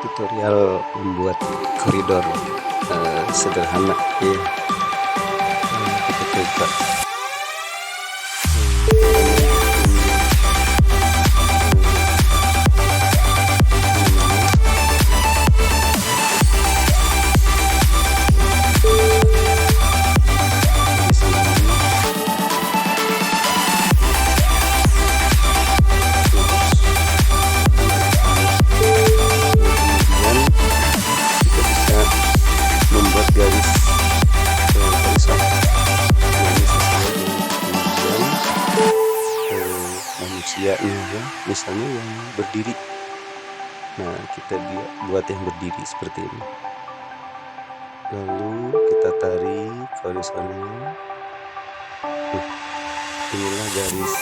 tutorial membuat koridor sederhana ya. Kita coba manusianya ya, misalnya yang berdiri. Nah, kita buat yang berdiri seperti ini. Lalu kita tarik horizontal. Inilah garis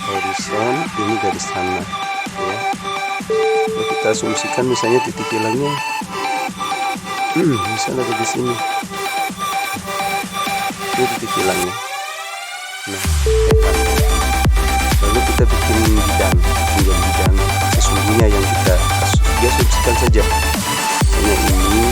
horizon, ini garis tanah ya. Nah, kita asumsikan misalnya titik hilangnya misalnya di sini. Ini titik hilangnya. Nah, lalu kita bikin bidang, menjadi bidang sesungguhnya yang kita asumsikan saja. Hanya ini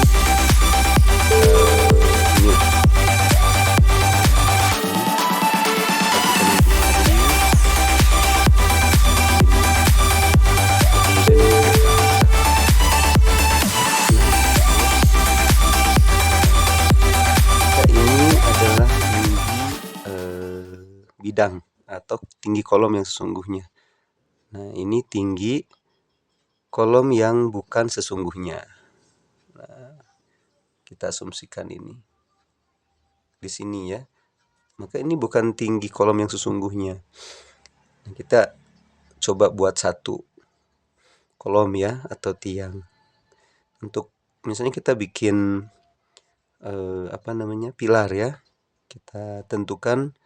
adalah bidang atau tinggi kolom yang sesungguhnya. Nah, ini tinggi kolom yang bukan sesungguhnya. Nah, kita asumsikan ini di sini ya. Maka ini bukan tinggi kolom yang sesungguhnya. Nah, kita coba buat satu kolom ya, atau tiang. Untuk misalnya kita bikin pilar ya. Kita tentukan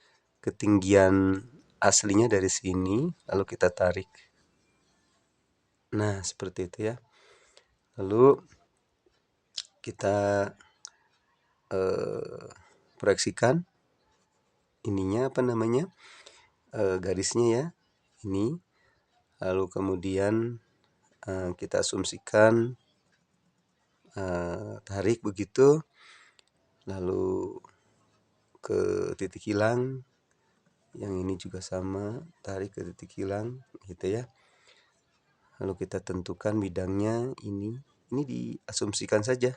ketinggian aslinya dari sini, lalu kita tarik. Nah, seperti itu ya. Lalu kita proyeksikan ininya garisnya ya, ini. Lalu kemudian kita asumsikan tarik begitu, lalu ke titik hilang, yang ini juga sama, tarik ke titik hilang gitu ya. Lalu kita tentukan bidangnya ini diasumsikan saja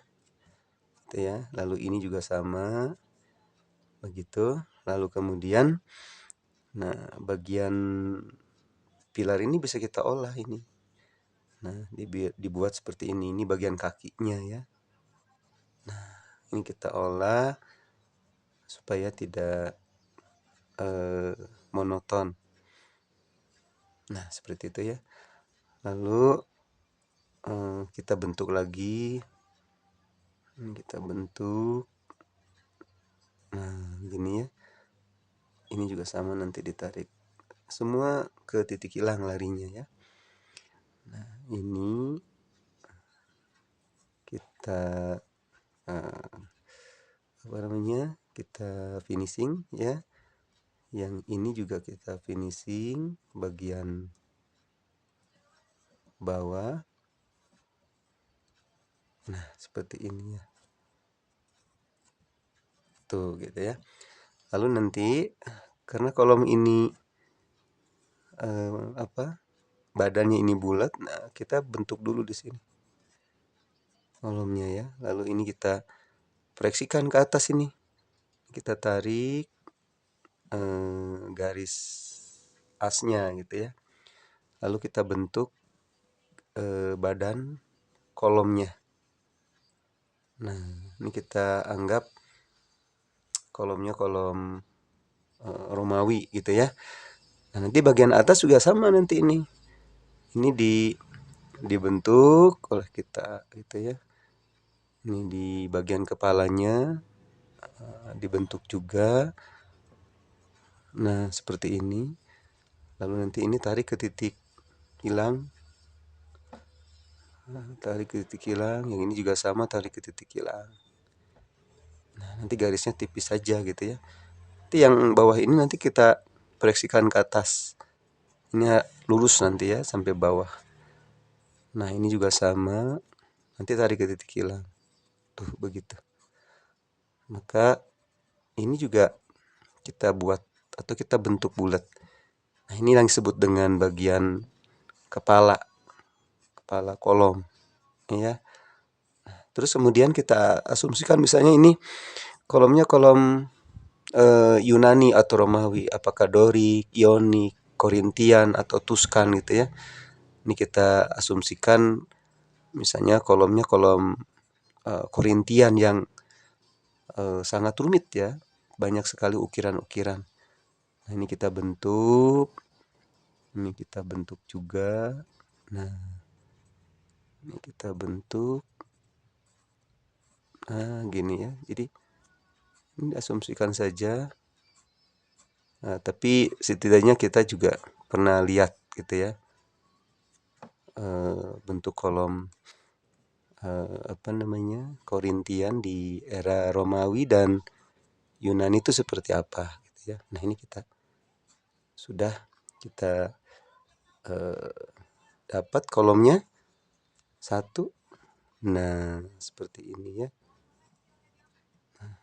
gitu ya. Lalu ini juga sama begitu. Lalu kemudian bagian pilar ini bisa kita olah ini. Nah, dibuat seperti ini bagian kakinya ya. Nah, ini kita olah supaya tidak monoton. Nah, seperti itu ya. Lalu kita bentuk lagi. Kita bentuk. Nah, gini ya. Ini juga sama, nanti ditarik. Semua ke titik hilang larinya ya. Nah, ini kita kita finishing ya. Yang ini juga kita finishing bagian bawah. Nah, seperti ini ya. Tuh gitu ya. Lalu nanti karena kolom ini badannya ini bulat, nah kita bentuk dulu di sini kolomnya ya. Lalu ini kita proyeksikan ke atas ini. Kita tarik garis asnya gitu ya. Lalu kita bentuk badan kolomnya. Nah, ini kita anggap kolomnya kolom Romawi gitu ya. Nah, nanti bagian atas juga sama nanti ini. Ini dibentuk oleh kita gitu ya. Ini di bagian kepalanya dibentuk juga. Nah, seperti ini. Lalu nanti ini tarik ke titik hilang. Tarik ke titik hilang. Yang ini juga sama, tarik ke titik hilang. Nah, nanti garisnya tipis saja gitu ya. Nanti yang bawah ini nanti kita proyeksikan ke atas. Ini lurus nanti ya sampai bawah. Nah ini juga sama, nanti tarik ke titik hilang. Tuh begitu. Maka ini juga kita buat atau kita bentuk bulat. Nah ini yang disebut dengan bagian kepala kolom, ya. Terus kemudian kita asumsikan misalnya ini kolomnya kolom Yunani atau Romawi, apakah Dorik, Ionik, Korintian atau Tuskan gitu ya. Ini kita asumsikan misalnya kolomnya kolom Korintian yang sangat rumit ya, banyak sekali ukiran-ukiran. Nah ini kita bentuk juga. Nah ini kita bentuk. Nah gini ya, jadi ini asumsikan saja. Nah, tapi setidaknya kita juga pernah lihat gitu ya, bentuk kolom Korintian di era Romawi dan Yunani itu seperti apa gitu ya. Nah ini kita dapat kolomnya satu. Nah seperti ini ya. Nah,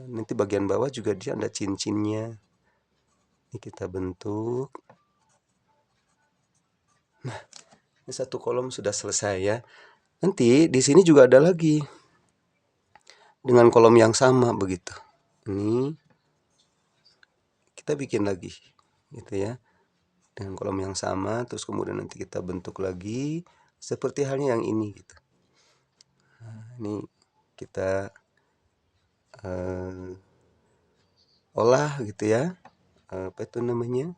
nanti bagian bawah juga dia ada cincinnya. Ini kita bentuk. Nah ini satu kolom sudah selesai ya. Nanti di sini juga ada lagi dengan kolom yang sama begitu. Ini kita bikin lagi gitu ya, dengan kolom yang sama. Terus kemudian nanti kita bentuk lagi seperti halnya yang ini gitu. Nah, ini kita olah gitu ya, apa itu namanya,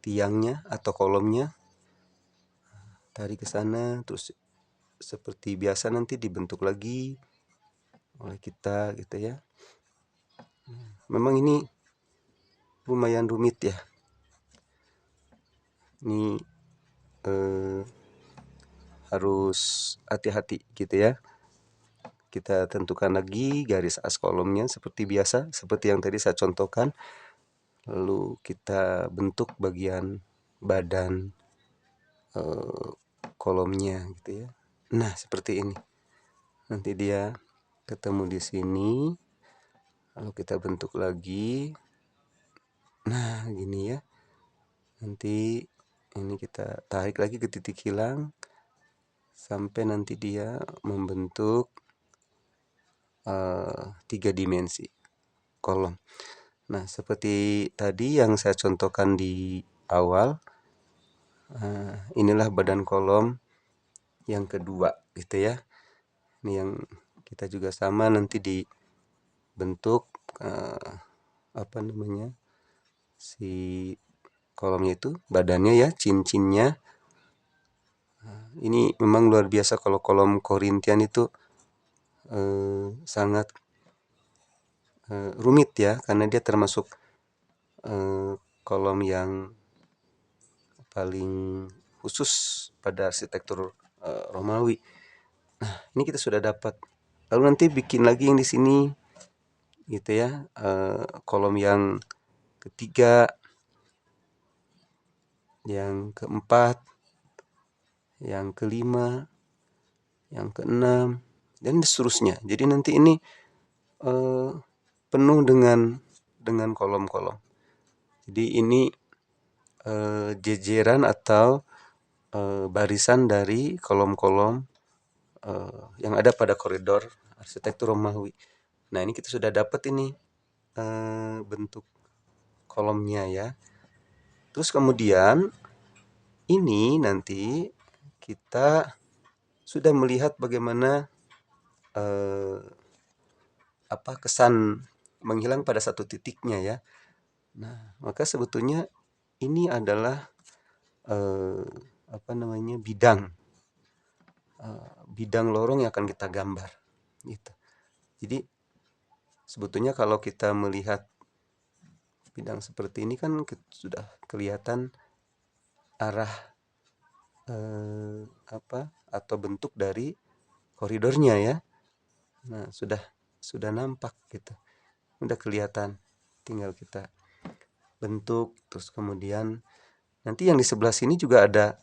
tiangnya atau kolomnya, tarik ke sana. Terus seperti biasa nanti dibentuk lagi oleh kita gitu ya. Memang ini lumayan rumit ya. Ini harus hati-hati gitu ya. Kita tentukan lagi garis as kolomnya seperti biasa, seperti yang tadi saya contohkan. Lalu kita bentuk bagian badan kolomnya gitu ya. Nah seperti ini. Nanti dia ketemu di sini. Lalu kita bentuk lagi. Nah gini ya. Nanti ini kita tarik lagi ke titik hilang sampai nanti dia membentuk 3 dimensi kolom. Nah seperti tadi yang saya contohkan di awal, inilah badan kolom yang kedua gitu ya. Ini yang kita juga sama nanti dibentuk si kolomnya itu, badannya ya, cincinnya. Ini memang luar biasa kalau kolom Korintian itu sangat rumit ya, karena dia termasuk kolom yang paling khusus pada arsitektur Romawi. Nah ini kita sudah dapat. Lalu nanti bikin lagi yang di sini gitu ya, kolom yang ketiga, yang keempat, yang kelima, yang keenam, dan seterusnya. Jadi nanti ini penuh dengan kolom-kolom. Jadi ini jejeran atau barisan dari kolom-kolom yang ada pada koridor arsitektur Romawi. Nah ini kita sudah dapat ini bentuk kolomnya ya. Terus kemudian ini nanti kita sudah melihat bagaimana kesan menghilang pada satu titiknya ya. Nah maka sebetulnya ini adalah bidang lorong yang akan kita gambar gitu. Jadi sebetulnya kalau kita melihat bidang seperti ini kan sudah kelihatan arah atau bentuk dari koridornya ya. Nah sudah nampak gitu, udah kelihatan, tinggal kita bentuk. Terus kemudian nanti yang di sebelah sini juga ada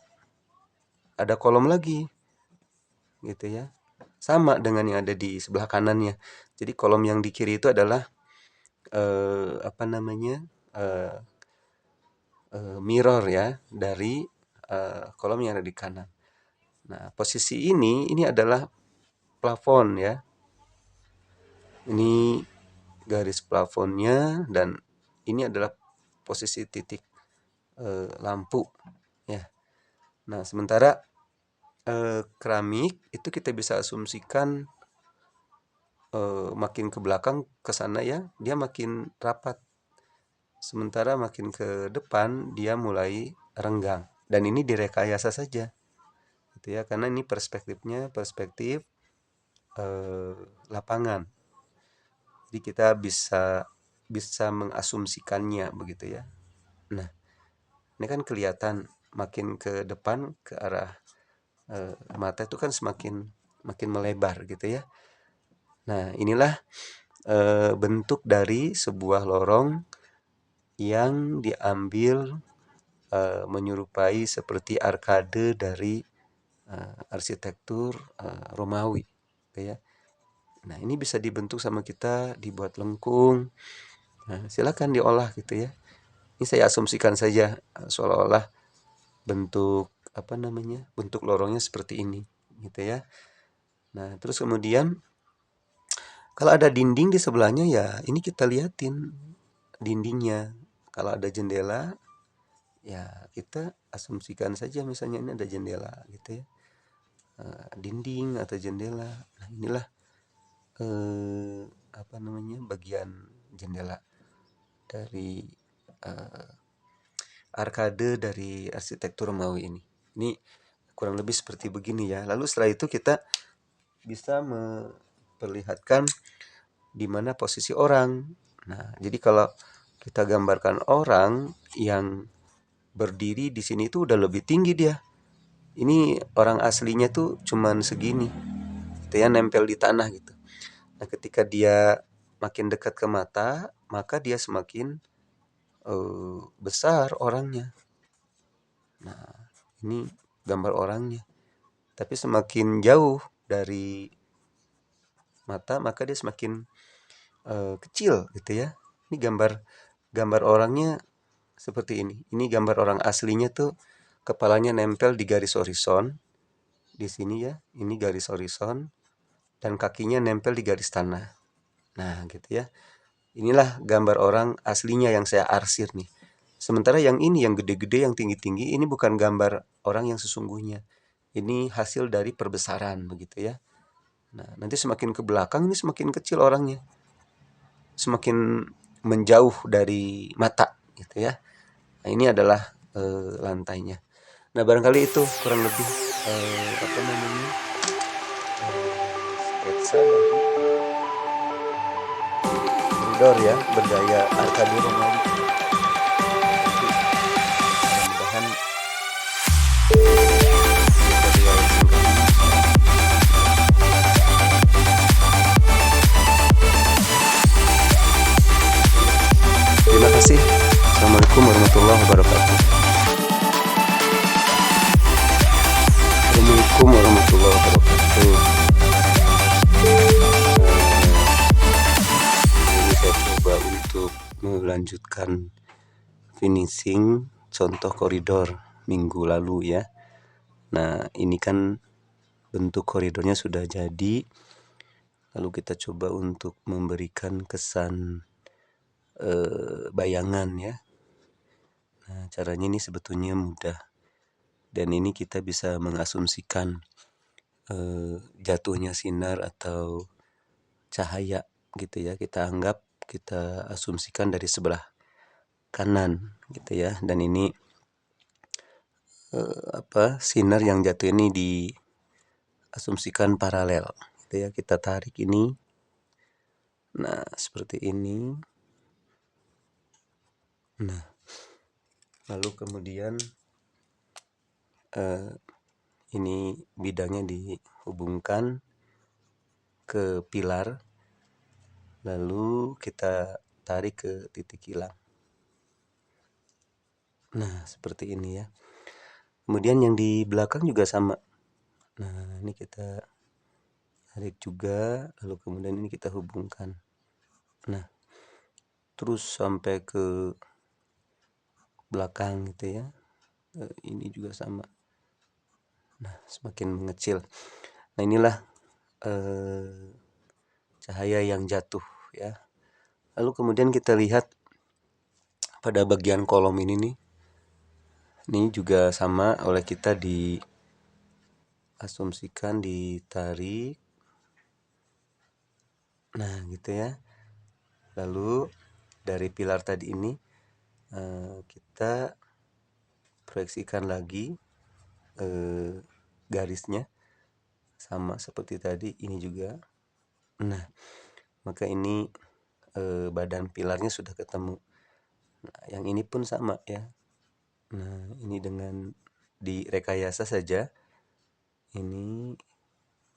ada kolom lagi gitu ya. Sama dengan yang ada di sebelah kanannya. Jadi kolom yang di kiri itu adalah apa namanya? Mirror ya dari kolom yang ada di kanan. Nah, posisi ini adalah plafon ya. Ini garis plafonnya dan ini adalah posisi titik lampu ya. Nah, sementara keramik itu kita bisa asumsikan makin ke belakang ke sana ya, dia makin rapat. Sementara makin ke depan dia mulai renggang. Dan ini direkayasa saja. Gitu ya, karena ini perspektifnya perspektif lapangan. Jadi kita bisa mengasumsikannya begitu ya. Nah, ini kan kelihatan makin ke depan ke arah mata itu kan makin melebar gitu ya. Nah, inilah bentuk dari sebuah lorong yang diambil menyerupai seperti arkade dari arsitektur Romawi gitu ya. Nah, ini bisa dibentuk sama kita, dibuat lengkung. Nah, silakan diolah gitu ya. Ini saya asumsikan saja seolah-olah bentuk apa namanya? Bentuk lorongnya seperti ini gitu ya. Nah, terus kemudian kalau ada dinding di sebelahnya ya ini kita liatin dindingnya. Kalau ada jendela ya kita asumsikan saja misalnya ini ada jendela gitu ya. Dinding atau jendela. Nah, inilah apa namanya? Bagian jendela dari arkade dari arsitektur Romawi ini. Ini kurang lebih seperti begini ya. Lalu setelah itu kita bisa memperlihatkan di mana posisi orang. Nah, jadi kalau kita gambarkan orang yang berdiri di sini itu udah lebih tinggi dia. Ini orang aslinya tuh cuman segini. Gitu ya, nempel di tanah gitu. Nah, ketika dia makin dekat ke mata, maka dia semakin besar orangnya. Nah, ini gambar orangnya. Tapi semakin jauh dari mata, maka dia semakin kecil gitu ya. Ini gambar orangnya seperti ini. Ini gambar orang aslinya tuh kepalanya nempel di garis horizon. Di sini ya, ini garis horizon dan kakinya nempel di garis tanah. Nah, gitu ya. Inilah gambar orang aslinya yang saya arsir nih. Sementara yang ini, yang gede-gede, yang tinggi-tinggi, ini bukan gambar orang yang sesungguhnya. Ini hasil dari perbesaran begitu ya. Nah, nanti semakin ke belakang ini semakin kecil orangnya. Semakin menjauh dari mata gitu ya. Nah, ini adalah lantainya. Nah, barangkali itu kurang lebih apa namanya? Sketsa dari koridor ya, bergaya arkade Romawi. Mudah-mudahan terima kasih. Assalamualaikum warahmatullahi wabarakatuh. Assalamualaikum warahmatullahi wabarakatuh. Ini saya coba untuk melanjutkan finishing contoh koridor minggu lalu ya. Nah, ini kan bentuk koridornya sudah jadi. Lalu kita coba untuk memberikan kesan bayangan ya. Nah, caranya ini sebetulnya mudah. Dan ini kita bisa mengasumsikan jatuhnya sinar atau cahaya gitu ya. Kita asumsikan dari sebelah kanan gitu ya. Dan ini sinar yang jatuh ini diasumsikan paralel gitu ya. Kita tarik ini. Nah, seperti ini. Nah, lalu kemudian ini bidangnya dihubungkan ke pilar, lalu kita tarik ke titik kilang. Nah, seperti ini ya. Kemudian yang di belakang juga sama. Nah, ini kita tarik juga, lalu kemudian ini kita hubungkan. Nah, terus sampai ke belakang gitu ya. Ini juga sama. Nah, semakin mengecil. Nah, inilah cahaya yang jatuh ya. Lalu kemudian kita lihat pada bagian kolom ini nih. Ini juga sama oleh kita diasumsikan ditarik. Nah, gitu ya. Lalu dari pilar tadi ini kita proyeksikan lagi garisnya sama seperti tadi, ini juga. Nah, maka ini badan pilarnya sudah ketemu. Nah, yang ini pun sama ya. Nah, ini dengan direkayasa saja. Ini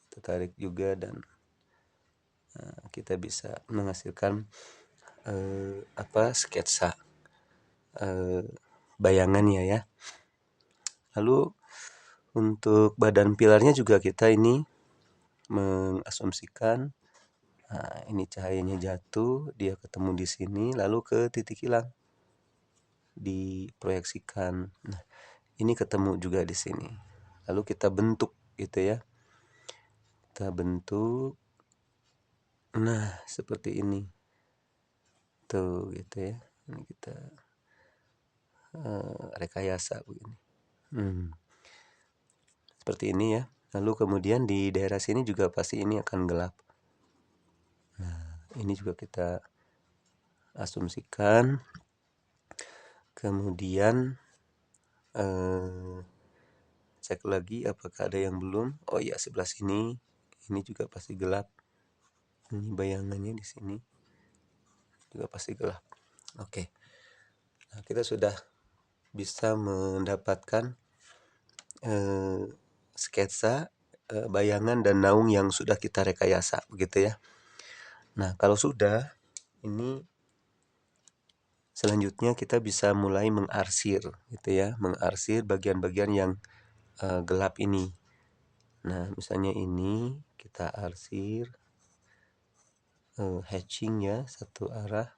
kita tarik juga dan kita bisa menghasilkan sketsa bayangannya ya. Lalu untuk badan pilarnya juga kita ini mengasumsikan ini cahayanya jatuh, dia ketemu di sini, lalu ke titik hilang diproyeksikan. Nah, ini ketemu juga di sini. Lalu kita bentuk gitu ya. Kita bentuk. Nah, seperti ini. Tuh gitu ya. Ini kita rekayasa begini. Seperti ini ya. Lalu kemudian di daerah sini juga pasti ini akan gelap. Nah, ini juga kita asumsikan. Kemudian cek lagi apakah ada yang belum. Oh iya, sebelah sini ini juga pasti gelap. Ini bayangannya di sini juga pasti gelap. Oke. Nah, kita sudah bisa mendapatkan sketsa bayangan dan naung yang sudah kita rekayasa begitu ya. Nah, kalau sudah, ini selanjutnya kita bisa mulai mengarsir gitu ya, mengarsir bagian-bagian yang gelap ini. Nah, misalnya ini kita arsir hatching ya, satu arah,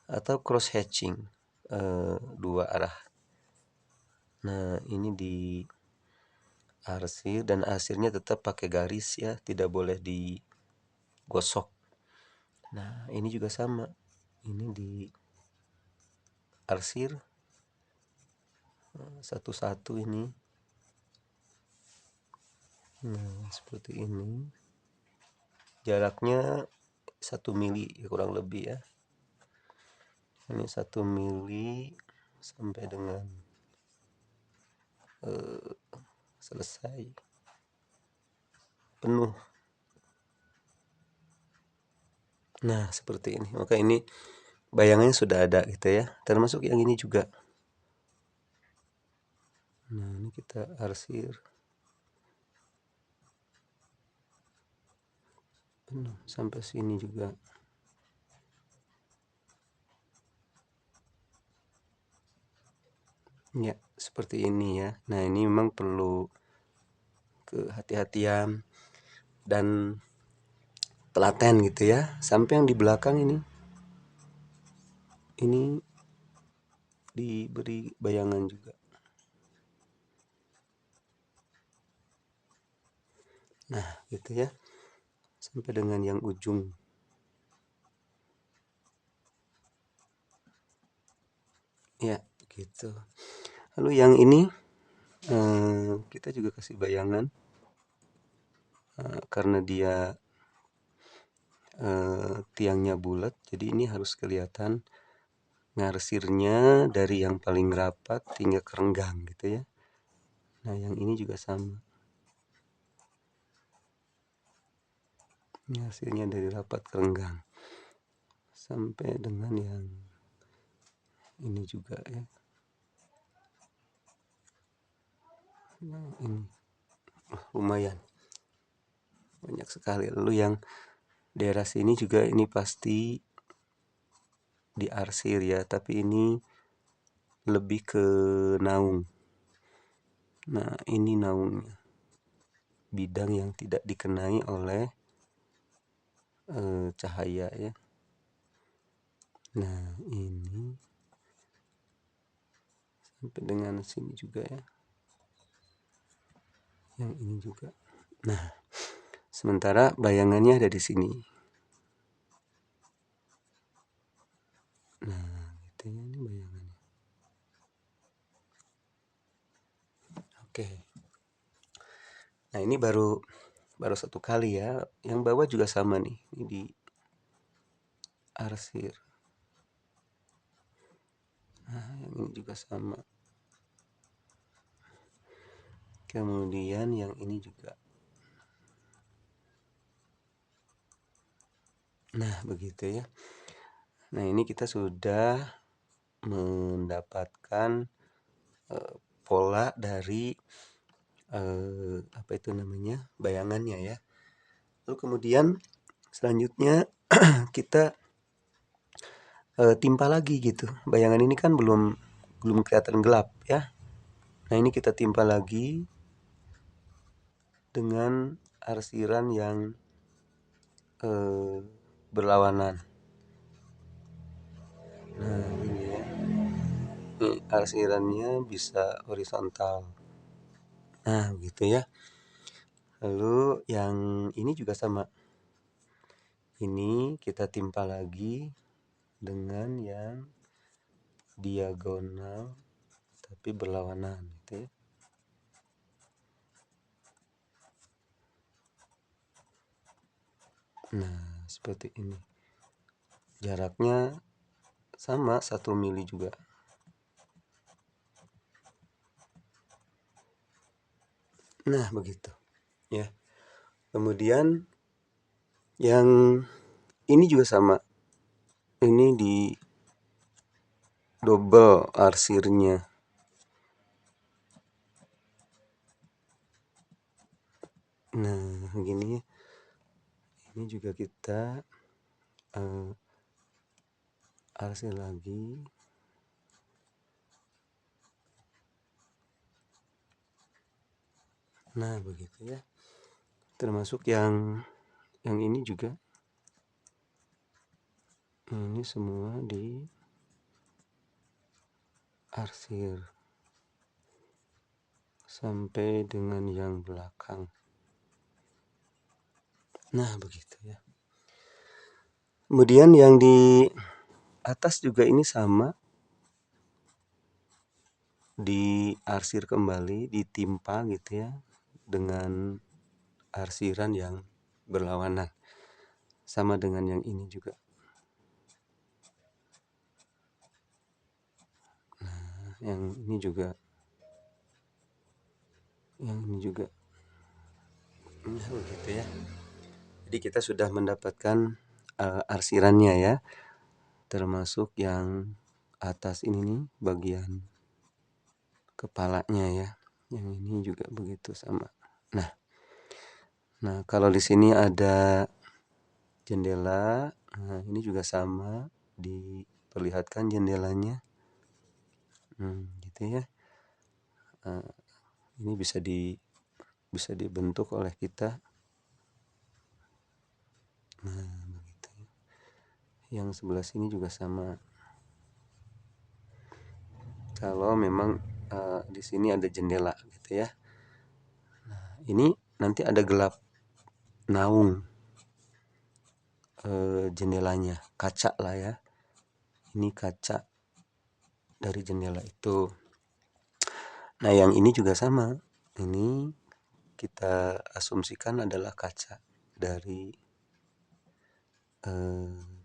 atau cross hatching dua arah. Nah, ini di arsir dan arsirnya tetap pakai garis ya, tidak boleh digosok. Nah, ini juga sama. Ini di arsir satu-satu ini. Nah, seperti ini. Jaraknya 1 mili kurang lebih ya. Ini 1 mili sampai dengan selesai penuh. Nah, seperti ini. Maka ini bayangannya sudah ada gitu ya. Termasuk yang ini juga. Nah, ini kita arsir penuh sampai sini juga. Ya, seperti ini ya. Nah, ini memang perlu kehati-hatian dan telaten gitu ya. Sampai yang di belakang ini diberi bayangan juga. Nah, gitu ya. Sampai dengan yang ujung. Ya, gitu. Lalu yang ini kita juga kasih bayangan karena dia tiangnya bulat, jadi ini harus kelihatan ngarsirnya dari yang paling rapat hingga ke renggang gitu ya. Nah, yang ini juga sama. Ngarsirnya dari rapat ke renggang. Sampai dengan yang ini juga ya. Nah, ini lumayan banyak sekali. Lalu yang daerah sini juga ini pasti diarsir ya, tapi ini lebih ke naung. Nah, ini naungnya, bidang yang tidak dikenai oleh cahaya ya. Nah, ini sampai dengan sini juga ya. Yang ini juga. Nah, sementara bayangannya ada di sini. Nah, gitu ya, ini bayangannya. Oke. Nah, ini baru satu kali ya. Yang bawah juga sama nih. Ini di arsir. Nah, yang ini juga sama. Kemudian yang ini juga. Nah, begitu ya. Nah, ini kita sudah mendapatkan pola dari apa itu namanya, bayangannya ya. Lalu kemudian selanjutnya kita timpa lagi gitu. Bayangan ini kan belum kelihatan gelap ya. Nah, ini kita timpa lagi dengan arsiran yang berlawanan. Nah, ini ya. Ini arsirannya bisa horizontal. Nah, gitu ya. Lalu yang ini juga sama. Ini kita timpa lagi dengan yang diagonal tapi berlawanan gitu ya. Nah, seperti ini. Jaraknya sama 1 mili juga. Nah, begitu. Ya. Kemudian yang ini juga sama. Ini di double arsirnya. Nah, begini. Ini juga kita arsir lagi. Nah, begitu ya. Termasuk yang ini juga. Ini semua di arsir sampai dengan yang belakang. Nah, begitu ya. Kemudian yang di atas juga ini sama. Diarsir kembali, ditimpa gitu ya, dengan arsiran yang berlawanan. Sama dengan yang ini juga. Nah, yang ini juga. Yang ini juga. Nah, begitu ya. Jadi kita sudah mendapatkan arsirannya ya. Termasuk yang atas ini nih, bagian kepalanya ya. Yang ini juga begitu sama. Nah, kalau di sini ada jendela, nah ini juga sama, diperlihatkan jendelanya. Gitu ya. Ini bisa dibentuk oleh kita. Nah, begitu. Yang sebelah sini juga sama. Kalau memang di sini ada jendela gitu ya. Nah, ini nanti ada gelap naung jendelanya, kaca lah ya. Ini kaca dari jendela itu. Nah, yang ini juga sama. Ini kita asumsikan adalah kaca dari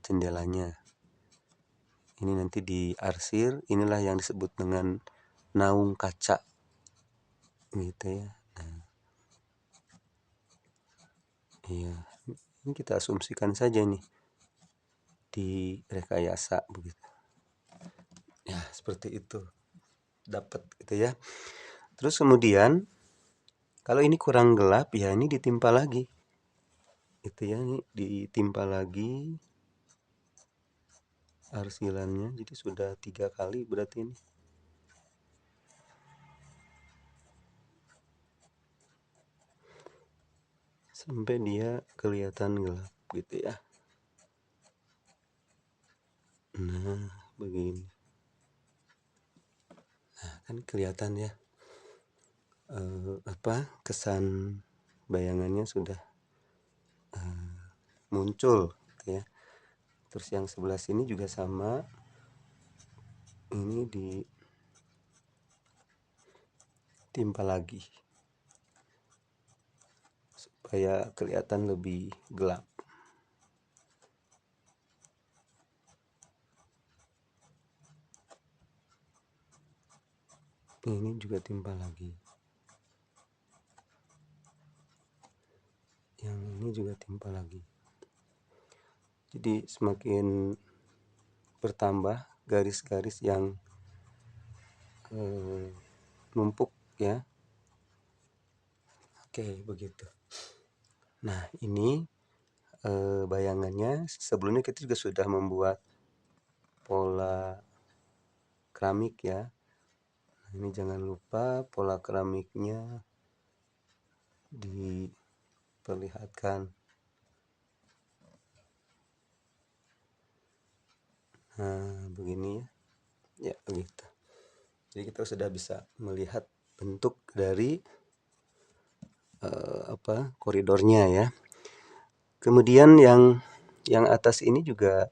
jendelanya. Ini nanti diarsir, inilah yang disebut dengan naung kaca. Gitu ya. Nah, iya. Ini kita asumsikan saja nih. Di rekayasa begitu. Ya, seperti itu. Dapat gitu ya. Terus kemudian kalau ini kurang gelap ya ini ditimpa lagi. Itu ya, ini ditimpa lagi arsilannya. Jadi sudah 3 kali berarti ini. sampai dia kelihatan gelap gitu ya. Nah, begini. Nah, kan kelihatan ya, kesan bayangannya sudah muncul gitu ya. Terus yang sebelah sini juga sama, ini ditimpa lagi supaya kelihatan lebih gelap. Ini juga timpa lagi, yang ini juga timpa lagi. Jadi semakin bertambah garis-garis yang numpuk ya. Oke, begitu. Nah, ini bayangannya sebelumnya kita juga sudah membuat pola keramik ya. Nah, ini jangan lupa pola keramiknya diperlihatkan. Nah, begini ya. Ya, begitu. Jadi kita sudah bisa melihat bentuk dari koridornya ya. Kemudian yang atas ini juga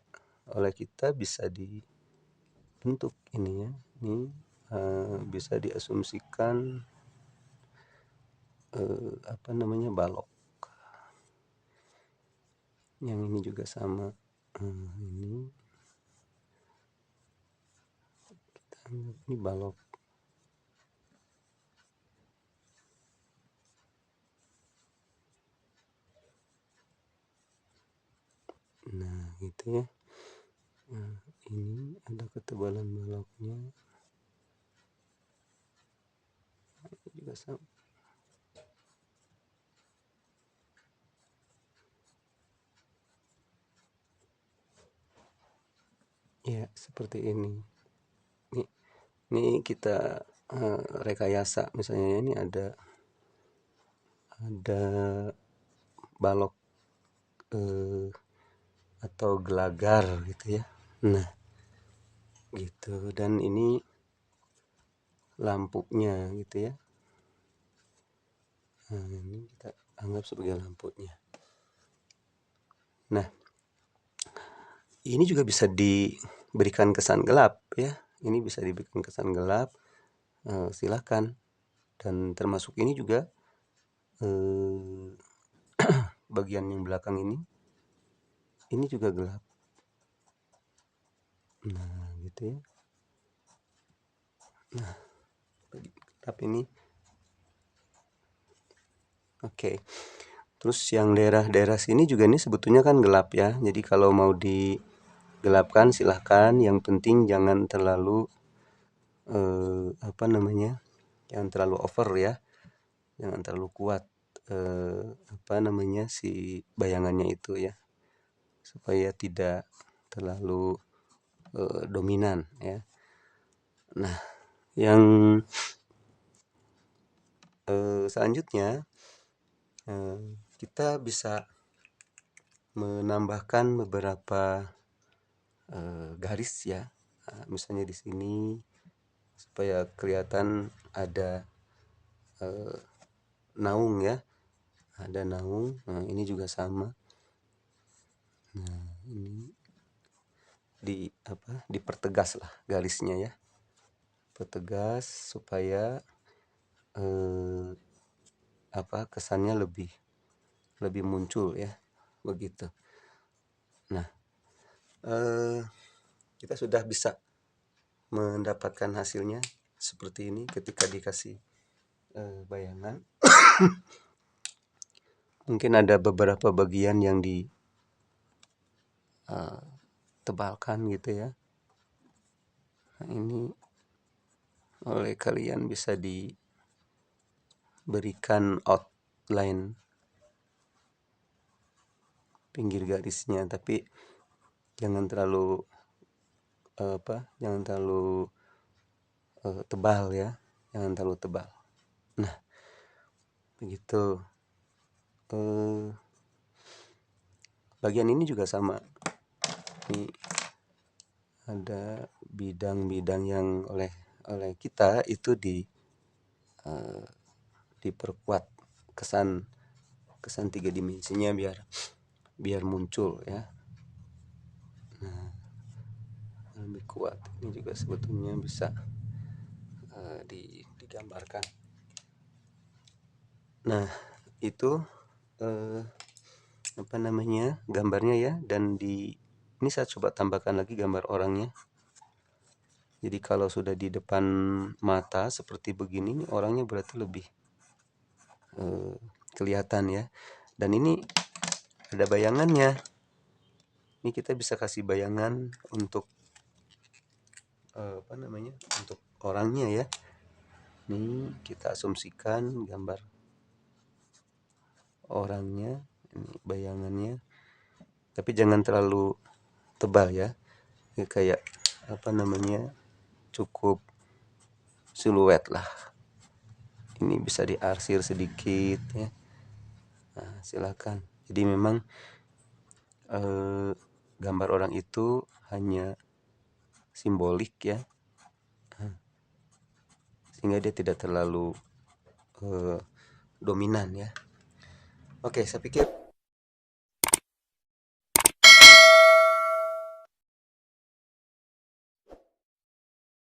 oleh kita bisa dibentuk ini ya. Ini bisa diasumsikan balok. Yang ini juga sama. Ini kita anggap ini balok. Nah, gitu ya. Nah, ini ada ketebalan baloknya. Ini juga sama. Ya, seperti ini. Ini kita rekayasa, misalnya ini ada balok atau gelagar gitu ya. Nah, gitu. Dan ini lampunya gitu ya. Nah, ini kita anggap sebagai lampunya. Nah, ini juga bisa diberikan kesan gelap ya. Ini bisa diberikan kesan gelap. Silakan. Dan termasuk ini juga bagian yang belakang ini juga gelap. Nah, gitu ya. Nah, gelap ini. Oke. Terus yang daerah-daerah sini juga ini sebetulnya kan gelap ya. Jadi kalau mau digelapkan silahkan. Yang penting jangan terlalu jangan terlalu over ya. Jangan terlalu kuat si bayangannya itu ya. Supaya tidak terlalu dominan ya. Nah, yang selanjutnya kita bisa menambahkan beberapa garis ya. Misalnya di sini supaya kelihatan ada naung ya. Ada naung. Nah, ini juga sama. Nah, ini dipertegas lah garisnya ya. Pertegas supaya kesannya lebih muncul ya. Begitu. Nah, kita sudah bisa mendapatkan hasilnya seperti ini ketika dikasih bayangan. Mungkin ada beberapa bagian yang ditebalkan gitu ya. Nah, ini oleh kalian bisa diberikan outline pinggir garisnya, tapi jangan terlalu tebal ya. Jangan terlalu tebal. Nah, begitu. bagian ini juga sama. Ini ada bidang-bidang yang oleh kita itu diperkuat kesan tiga dimensinya biar muncul ya. Nah, lebih kuat. Ini juga sebetulnya bisa digambarkan. Nah, itu apa namanya gambarnya ya. Dan ini saya coba tambahkan lagi gambar orangnya. Jadi kalau sudah di depan mata seperti begini, orangnya berarti lebih kelihatan ya. Dan ini ada bayangannya. Ini kita bisa kasih bayangan untuk untuk orangnya ya. Ini kita asumsikan gambar orangnya, ini bayangannya. Tapi jangan terlalu tebal ya. Ini kayak cukup siluet lah. Ini bisa diarsir sedikit ya. Nah, silakan. Jadi memang gambar orang itu hanya simbolik ya, sehingga dia tidak terlalu dominan ya. Oke, saya pikir